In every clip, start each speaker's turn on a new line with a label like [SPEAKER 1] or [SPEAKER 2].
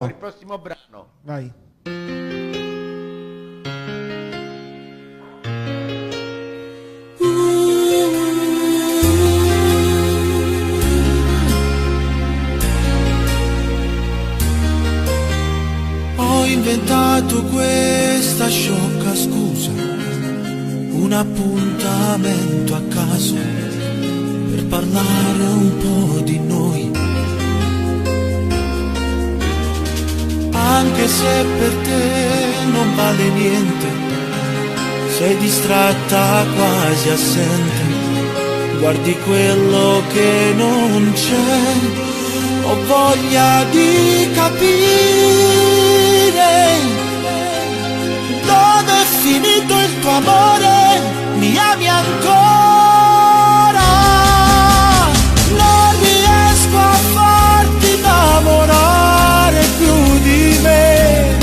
[SPEAKER 1] Il prossimo brano.
[SPEAKER 2] Vai.
[SPEAKER 3] Ho inventato questa sciocca scusa, un appuntamento a caso per parlare un po' di noi. Anche se per te non vale niente, sei distratta, quasi assente, guardi quello che non c'è. Ho voglia di capire dove è finito il tuo amore, mi ami ancora. Non riesco a farti innamorare più di me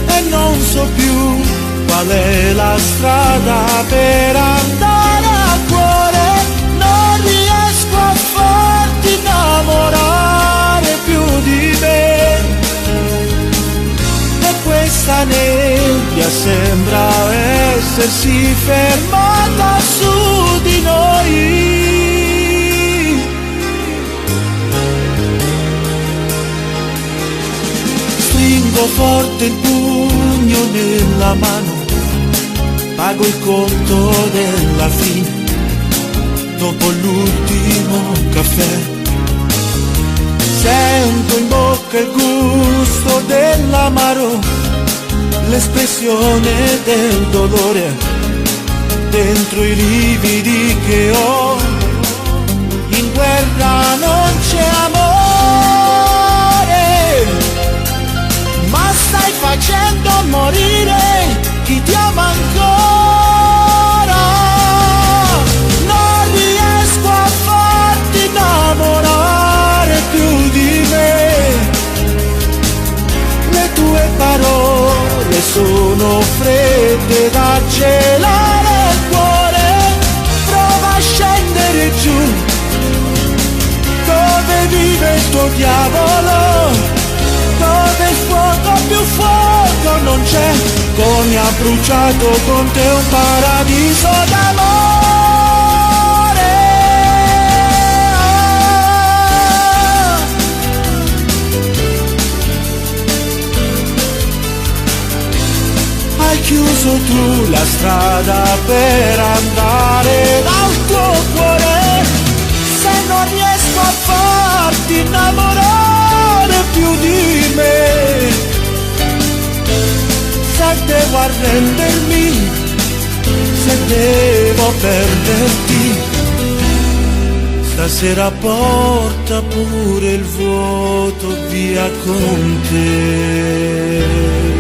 [SPEAKER 3] e non so più qual è la strada per andare a cuore. Non riesco a farti innamorare più di me e questa nebbia sembra essersi fermata su di noi. Stringo forte il pugno nella mano, pago il conto della fine dopo l'ultimo caffè. Sento in bocca il gusto dell'amaro, l'espressione del dolore dentro i lividi che ho. In guerra non c'è amore, ma stai facendo morire chi ti ama ancora. Non riesco a farti innamorare più di me, le tue parole sono fredde da gelare il cuore. Prova a scendere giù dove vive il tuo diavolo, dove il fuoco più fuoco non c'è, come ha bruciato con te un paradiso d'amore. Hai chiuso tu la strada per andare dal tuo cuore, se non riesco a farti innamorare più di me, se devo arrendermi, se devo perderti, stasera porta pure il vuoto via con te.